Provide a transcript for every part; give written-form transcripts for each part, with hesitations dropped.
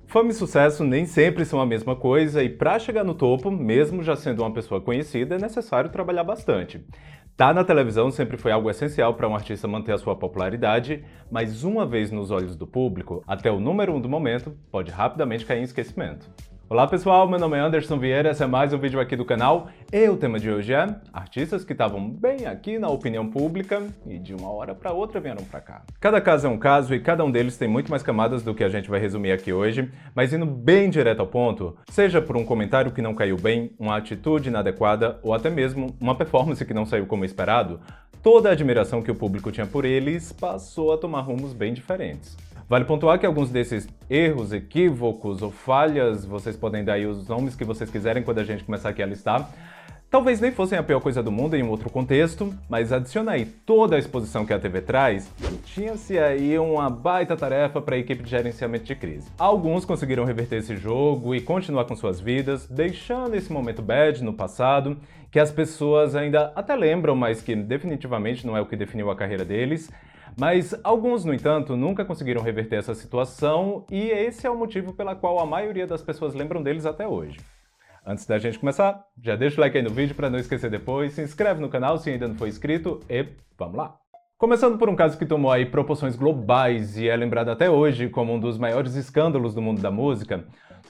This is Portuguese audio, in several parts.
Fama e sucesso nem sempre são a mesma coisa e para chegar no topo, mesmo já sendo uma pessoa conhecida, é necessário trabalhar bastante. Tá na televisão sempre foi algo essencial para um artista manter a sua popularidade, mas uma vez nos olhos do público, até o número 1 do momento pode rapidamente cair em esquecimento. Olá pessoal, meu nome é Anderson Vieira, esse é mais um vídeo aqui do canal e o tema de hoje é artistas que estavam bem aqui na opinião pública e de uma hora para outra vieram para cá. Cada caso é um caso e cada um deles tem muito mais camadas do que a gente vai resumir aqui hoje, mas indo bem direto ao ponto, seja por um comentário que não caiu bem, uma atitude inadequada ou até mesmo uma performance que não saiu como esperado, toda a admiração que o público tinha por eles passou a tomar rumos bem diferentes. Vale pontuar que alguns desses erros, equívocos ou falhas, vocês podem dar aí os nomes que vocês quiserem quando a gente começar aqui a listar, talvez nem fossem a pior coisa do mundo em um outro contexto, mas adiciona aí toda a exposição que a TV traz, tinha-se aí uma baita tarefa para a equipe de gerenciamento de crise. Alguns conseguiram reverter esse jogo e continuar com suas vidas, deixando esse momento bad no passado, que as pessoas ainda até lembram, mas que definitivamente não é o que definiu a carreira deles. Mas alguns, no entanto, nunca conseguiram reverter essa situação e esse é o motivo pela qual a maioria das pessoas lembram deles até hoje. Antes da gente começar, já deixa o like aí no vídeo para não esquecer depois, se inscreve no canal se ainda não for inscrito e vamos lá! Começando por um caso que tomou aí proporções globais e é lembrado até hoje como um dos maiores escândalos do mundo da música,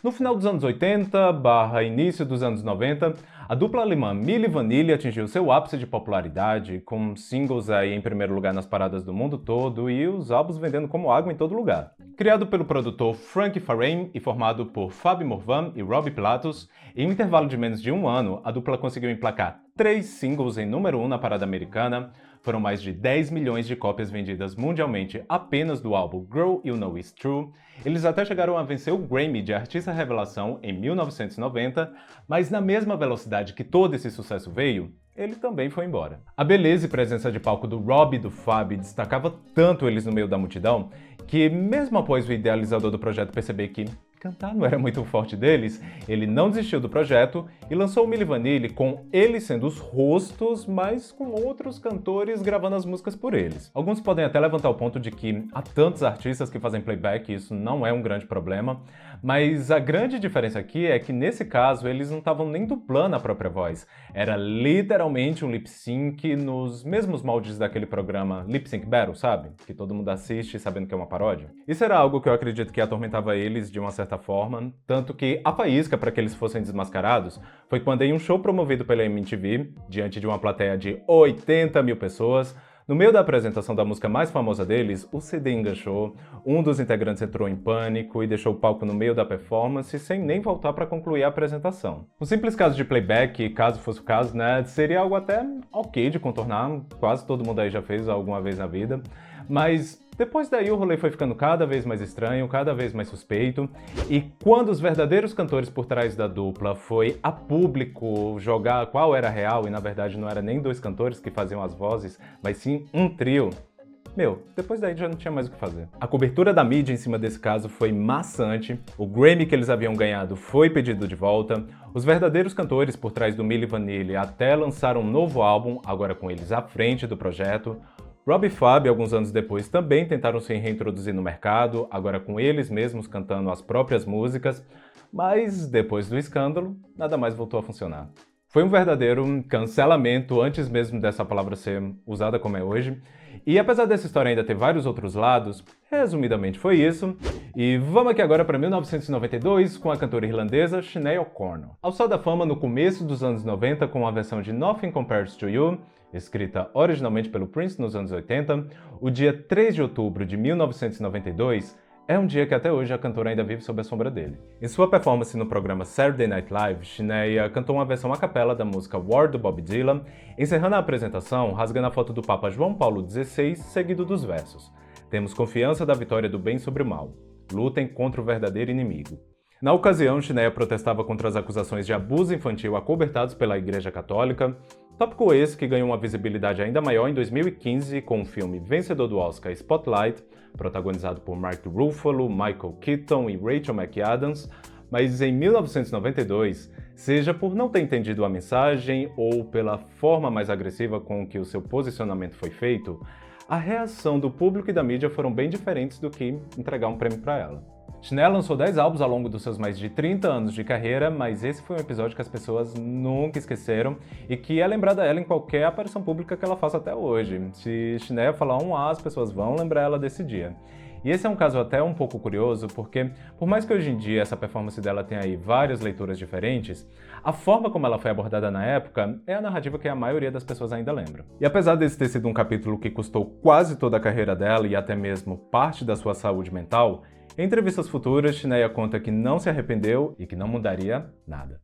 no final dos anos 80/início dos anos 90, a dupla alemã Milli Vanilli atingiu seu ápice de popularidade, com singles aí em primeiro lugar nas paradas do mundo todo e os álbuns vendendo como água em todo lugar. Criado pelo produtor Frank Farian e formado por Fabio Morvan e Robbie Pilatus, em um intervalo de menos de um ano, a dupla conseguiu emplacar 3 singles em número 1 na parada americana. Foram mais de 10 milhões de cópias vendidas mundialmente apenas do álbum Girl You Know It's True. Eles até chegaram a vencer o Grammy de Artista Revelação em 1990, mas na mesma velocidade que todo esse sucesso veio, ele também foi embora. A beleza e presença de palco do Robbie e do Fabio destacava tanto eles no meio da multidão, que mesmo após o idealizador do projeto perceber que cantar não era muito forte deles, ele não desistiu do projeto e lançou o Milli Vanilli com eles sendo os rostos, mas com outros cantores gravando as músicas por eles. Alguns podem até levantar o ponto de que há tantos artistas que fazem playback e isso não é um grande problema, mas a grande diferença aqui é que nesse caso eles não estavam nem dublando a própria voz, era literalmente um lip sync nos mesmos moldes daquele programa Lip Sync Battle, sabe? Que todo mundo assiste sabendo que é uma paródia. Isso era algo que eu acredito que atormentava eles de uma certa forma, tanto que a faísca para que eles fossem desmascarados foi quando em um show promovido pela MTV, diante de uma plateia de 80 mil pessoas, no meio da apresentação da música mais famosa deles, o CD enganchou, um dos integrantes entrou em pânico e deixou o palco no meio da performance sem nem voltar para concluir a apresentação. Um simples caso de playback, caso fosse o caso, né, seria algo até ok de contornar, quase todo mundo aí já fez alguma vez na vida, mas depois daí o rolê foi ficando cada vez mais estranho, cada vez mais suspeito, e quando os verdadeiros cantores por trás da dupla foi a público jogar qual era real, e na verdade não era nem 2 cantores que faziam as vozes, mas sim um trio, depois daí já não tinha mais o que fazer. A cobertura da mídia em cima desse caso foi maçante, o Grammy que eles haviam ganhado foi pedido de volta, os verdadeiros cantores por trás do Milli Vanilli até lançaram um novo álbum, agora com eles à frente do projeto. Robbie e Fabio, alguns anos depois, também tentaram se reintroduzir no mercado, agora com eles mesmos cantando as próprias músicas, mas depois do escândalo, nada mais voltou a funcionar. Foi um verdadeiro cancelamento antes mesmo dessa palavra ser usada como é hoje, e apesar dessa história ainda ter vários outros lados, resumidamente foi isso. E vamos aqui agora para 1992 com a cantora irlandesa Sinéad O'Connor. Ao sol da fama no começo dos anos 90 com a versão de Nothing Compares to You, escrita originalmente pelo Prince nos anos 80, o dia 3 de outubro de 1992 é um dia que até hoje a cantora ainda vive sob a sombra dele. Em sua performance no programa Saturday Night Live, Sinéad cantou uma versão a capela da música War do Bob Dylan, encerrando a apresentação rasgando a foto do Papa João Paulo XVI, seguido dos versos: "Temos confiança da vitória do bem sobre o mal. Lutem contra o verdadeiro inimigo." Na ocasião, Sinéad protestava contra as acusações de abuso infantil acobertados pela Igreja Católica, tópico esse que ganhou uma visibilidade ainda maior em 2015 com o filme vencedor do Oscar Spotlight, protagonizado por Mark Ruffalo, Michael Keaton e Rachel McAdams, mas em 1992, seja por não ter entendido a mensagem ou pela forma mais agressiva com que o seu posicionamento foi feito, a reação do público e da mídia foram bem diferentes do que entregar um prêmio para ela. Shania lançou 10 álbuns ao longo dos seus mais de 30 anos de carreira, mas esse foi um episódio que as pessoas nunca esqueceram e que é lembrada ela em qualquer aparição pública que ela faça até hoje. Se Shania falar um A, as pessoas vão lembrar ela desse dia. E esse é um caso até um pouco curioso, porque por mais que hoje em dia essa performance dela tenha aí várias leituras diferentes, a forma como ela foi abordada na época é a narrativa que a maioria das pessoas ainda lembra. E apesar desse ter sido um capítulo que custou quase toda a carreira dela e até mesmo parte da sua saúde mental, em entrevistas futuras, Shania conta que não se arrependeu e que não mudaria nada.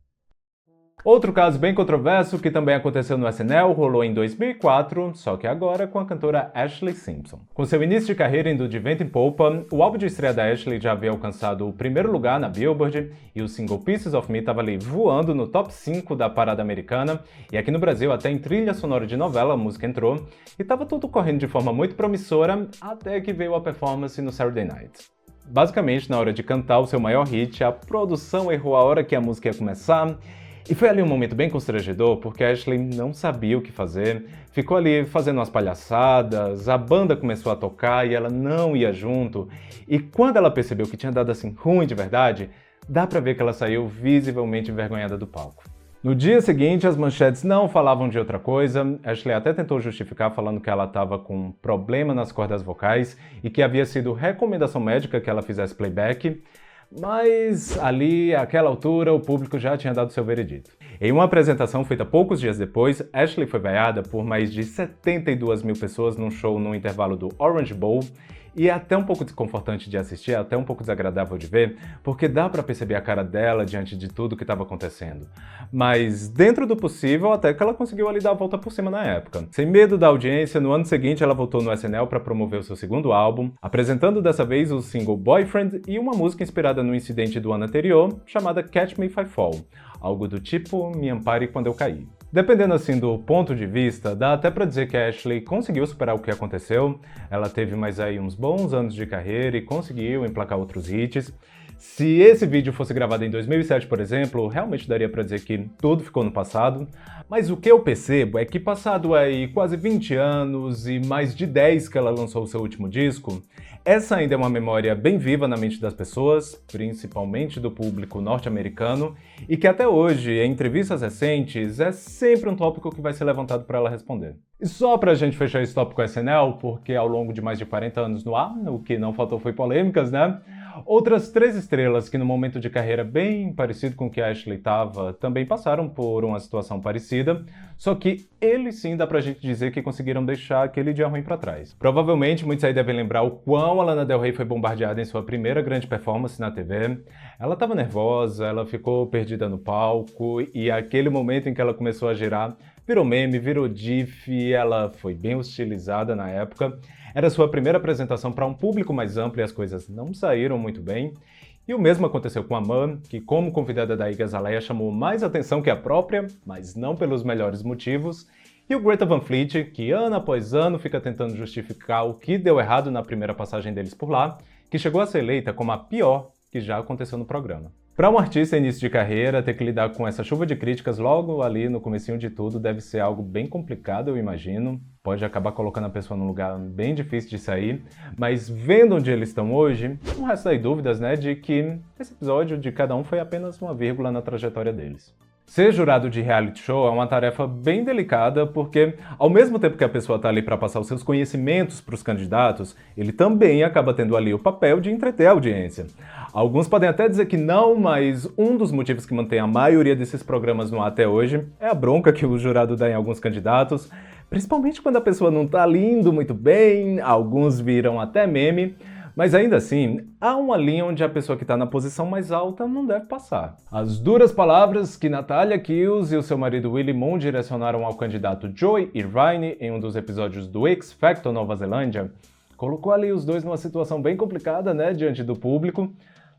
Outro caso bem controverso que também aconteceu no SNL rolou em 2004, só que agora com a cantora Ashlee Simpson. Com seu início de carreira indo de vento em popa, o álbum de estreia da Ashlee já havia alcançado o primeiro lugar na Billboard e o single Pieces of Me estava ali voando no top 5 da parada americana, e aqui no Brasil até em trilha sonora de novela a música entrou, e estava tudo correndo de forma muito promissora até que veio a performance no Saturday Night. Basicamente, na hora de cantar o seu maior hit, a produção errou a hora que a música ia começar, e foi ali um momento bem constrangedor, porque a Ashlee não sabia o que fazer, ficou ali fazendo umas palhaçadas, a banda começou a tocar e ela não ia junto, e quando ela percebeu que tinha dado assim ruim de verdade, dá pra ver que ela saiu visivelmente envergonhada do palco. No dia seguinte, as manchetes não falavam de outra coisa, Ashlee até tentou justificar falando que ela estava com um problema nas cordas vocais e que havia sido recomendação médica que ela fizesse playback, mas ali, àquela altura, o público já tinha dado seu veredito. Em uma apresentação feita poucos dias depois, Ashlee foi vaiada por mais de 72 mil pessoas num show no intervalo do Orange Bowl, e é até um pouco desconfortante de assistir, é até um pouco desagradável de ver, porque dá pra perceber a cara dela diante de tudo que estava acontecendo. Mas, dentro do possível, até que ela conseguiu ali dar a volta por cima na época. Sem medo da audiência, no ano seguinte ela voltou no SNL para promover o seu segundo álbum, apresentando dessa vez o single Boyfriend e uma música inspirada no incidente do ano anterior, chamada Catch Me If I Fall, algo do tipo Me Ampare Quando Eu Caí. Dependendo assim do ponto de vista, dá até pra dizer que a Ashlee conseguiu superar o que aconteceu, ela teve mais aí uns bons anos de carreira e conseguiu emplacar outros hits. Se esse vídeo fosse gravado em 2007, por exemplo, realmente daria pra dizer que tudo ficou no passado, mas o que eu percebo é que passado aí quase 20 anos e mais de 10 que ela lançou o seu último disco, essa ainda é uma memória bem viva na mente das pessoas, principalmente do público norte-americano, e que até hoje, em entrevistas recentes, é sempre um tópico que vai ser levantado para ela responder. E só pra gente fechar esse tópico SNL, porque ao longo de mais de 40 anos no ar, o que não faltou foi polêmicas, né? Outras 3 estrelas que no momento de carreira bem parecido com o que a Ashlee estava, também passaram por uma situação parecida, só que eles sim dá pra gente dizer que conseguiram deixar aquele dia ruim pra trás. Provavelmente muitos aí devem lembrar o quão a Lana Del Rey foi bombardeada em sua primeira grande performance na TV. Ela estava nervosa, ela ficou perdida no palco e aquele momento em que ela começou a girar virou meme, virou gif, ela foi bem hostilizada na época. Era sua primeira apresentação para um público mais amplo e as coisas não saíram muito bem. E o mesmo aconteceu com a Man, que como convidada da Iggy Azalea chamou mais atenção que a própria, mas não pelos melhores motivos. E o Greta Van Fleet, que ano após ano fica tentando justificar o que deu errado na primeira passagem deles por lá, que chegou a ser eleita como a pior que já aconteceu no programa. Para um artista início de carreira, ter que lidar com essa chuva de críticas logo ali no comecinho de tudo deve ser algo bem complicado, eu imagino. Pode acabar colocando a pessoa num lugar bem difícil de sair, mas vendo onde eles estão hoje, não resta aí dúvidas, né, de que esse episódio de cada um foi apenas uma vírgula na trajetória deles. Ser jurado de reality show é uma tarefa bem delicada porque, ao mesmo tempo que a pessoa está ali para passar os seus conhecimentos para os candidatos, ele também acaba tendo ali o papel de entreter a audiência. Alguns podem até dizer que não, mas um dos motivos que mantém a maioria desses programas no ar até hoje é a bronca que o jurado dá em alguns candidatos, principalmente quando a pessoa não está indo muito bem, alguns viram até meme. Mas ainda assim, há uma linha onde a pessoa que está na posição mais alta não deve passar. As duras palavras que Natalia Kills e o seu marido Willie Moon direcionaram ao candidato Joey Irvine em um dos episódios do X Factor Nova Zelândia, colocou ali os dois numa situação bem complicada, né, diante do público,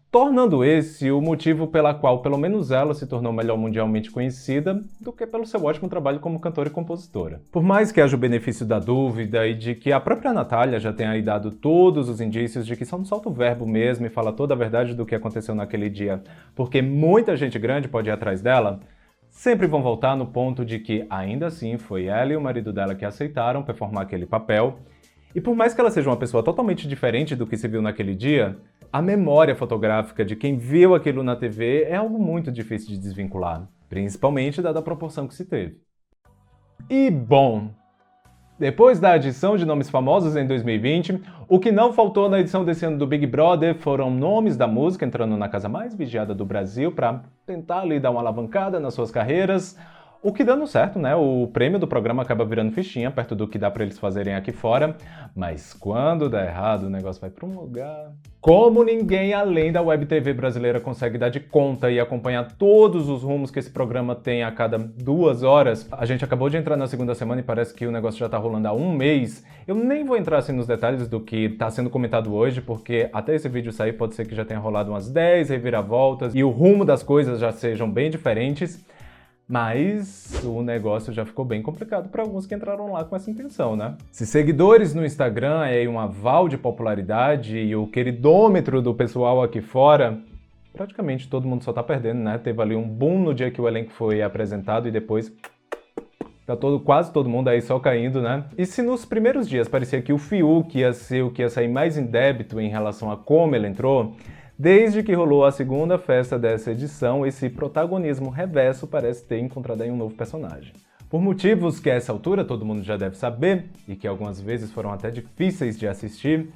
tornando esse o motivo pela qual pelo menos ela se tornou melhor mundialmente conhecida do que pelo seu ótimo trabalho como cantora e compositora. Por mais que haja o benefício da dúvida e de que a própria Natalia já tenha aí dado todos os indícios de que só não solta o verbo mesmo e fala toda a verdade do que aconteceu naquele dia, porque muita gente grande pode ir atrás dela, sempre vão voltar no ponto de que ainda assim foi ela e o marido dela que aceitaram performar aquele papel. E por mais que ela seja uma pessoa totalmente diferente do que se viu naquele dia, A memória fotográfica de quem viu aquilo na TV é algo muito difícil de desvincular, principalmente dada a proporção que se teve. E bom, depois da adição de nomes famosos em 2020, o que não faltou na edição desse ano do Big Brother foram nomes da música entrando na casa mais vigiada do Brasil para tentar ali dar uma alavancada nas suas carreiras. O que dando certo, né? O prêmio do programa acaba virando fichinha, perto do que dá para eles fazerem aqui fora. Mas quando dá errado, o negócio vai para um lugar... Como ninguém além da Web TV brasileira consegue dar de conta e acompanhar todos os rumos que esse programa tem a cada 2 horas, a gente acabou de entrar na segunda semana e parece que o negócio já tá rolando há um mês. Eu nem vou entrar assim nos detalhes do que tá sendo comentado hoje, porque até esse vídeo sair pode ser que já tenha rolado umas 10 reviravoltas e o rumo das coisas já sejam bem diferentes. Mas o negócio já ficou bem complicado para alguns que entraram lá com essa intenção, né? Se seguidores no Instagram é um aval de popularidade e o queridômetro do pessoal aqui fora, praticamente todo mundo só tá perdendo, né? Teve ali um boom no dia que o elenco foi apresentado e depois tá quase todo mundo aí só caindo, né? E se nos primeiros dias parecia que o Fiuk ia ser o que ia sair mais em débito em relação a como ele entrou, desde que rolou a segunda festa dessa edição, esse protagonismo reverso parece ter encontrado aí um novo personagem. Por motivos que a essa altura todo mundo já deve saber, e que algumas vezes foram até difíceis de assistir,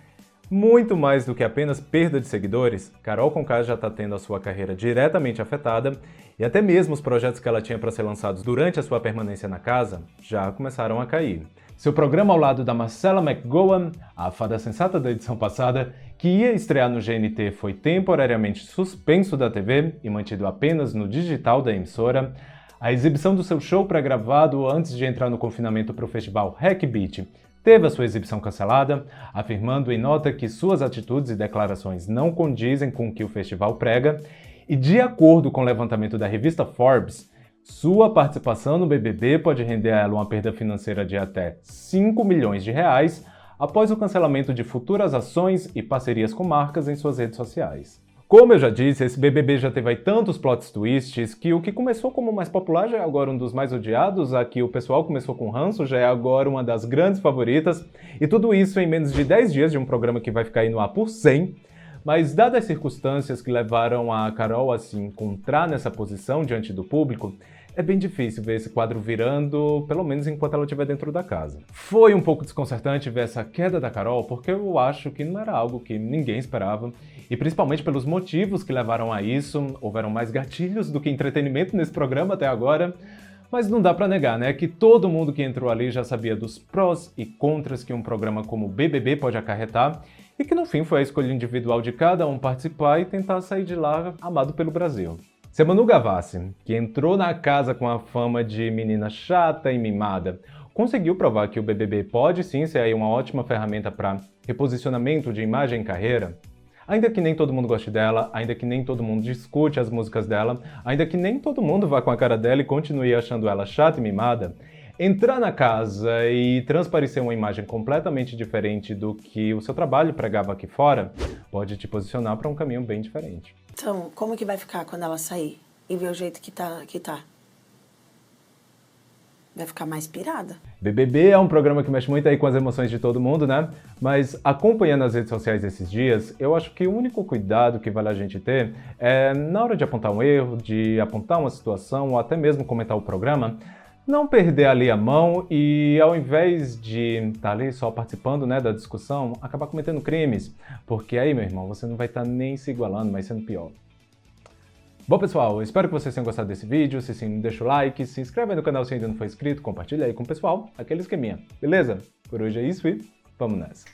muito mais do que apenas perda de seguidores, Carol Conká já está tendo a sua carreira diretamente afetada, e até mesmo os projetos que ela tinha para ser lançados durante a sua permanência na casa já começaram a cair. Seu programa ao lado da Marcella McGowan, a fada sensata da edição passada, que ia estrear no GNT, foi temporariamente suspenso da TV e mantido apenas no digital da emissora. A exibição do seu show pré-gravado antes de entrar no confinamento para o festival Hack Beat teve a sua exibição cancelada, afirmando em nota que suas atitudes e declarações não condizem com o que o festival prega, e de acordo com o levantamento da revista Forbes, sua participação no BBB pode render a ela uma perda financeira de até 5 milhões de reais após o cancelamento de futuras ações e parcerias com marcas em suas redes sociais. Como eu já disse, esse BBB já teve aí tantos plot twists que o que começou como o mais popular já é agora um dos mais odiados, a que o pessoal começou com ranço já é agora uma das grandes favoritas, e tudo isso em menos de 10 dias de um programa que vai ficar aí no ar por 100. Mas dadas as circunstâncias que levaram a Carol a se encontrar nessa posição diante do público, é bem difícil ver esse quadro virando, pelo menos enquanto ela estiver dentro da casa. Foi um pouco desconcertante ver essa queda da Carol, porque eu acho que não era algo que ninguém esperava, e principalmente pelos motivos que levaram a isso. Houveram mais gatilhos do que entretenimento nesse programa até agora, mas não dá pra negar, né, que todo mundo que entrou ali já sabia dos prós e contras que um programa como o BBB pode acarretar, e que no fim foi a escolha individual de cada um participar e tentar sair de lá amado pelo Brasil. Se a Manu Gavassi, que entrou na casa com a fama de menina chata e mimada, conseguiu provar que o BBB pode sim ser aí uma ótima ferramenta para reposicionamento de imagem e carreira, ainda que nem todo mundo goste dela, ainda que nem todo mundo discute as músicas dela, ainda que nem todo mundo vá com a cara dela e continue achando ela chata e mimada, entrar na casa e transparecer uma imagem completamente diferente do que o seu trabalho pregava aqui fora pode te posicionar para um caminho bem diferente. Então, como que vai ficar quando ela sair e ver o jeito que tá? Vai ficar mais pirada. BBB é um programa que mexe muito aí com as emoções de todo mundo, né? Mas acompanhando as redes sociais esses dias, eu acho que o único cuidado que vale a gente ter é, na hora de apontar um erro, de apontar uma situação ou até mesmo comentar o programa, não perder ali a mão e, ao invés de estar ali só participando, né, da discussão, acabar cometendo crimes. Porque aí, meu irmão, você não vai estar nem se igualando, mas sendo pior. Bom, pessoal, eu espero que vocês tenham gostado desse vídeo. Se sim, deixa o like, se inscreve aí no canal se ainda não for inscrito, compartilha aí com o pessoal, aquele esqueminha, beleza? Por hoje é isso e vamos nessa!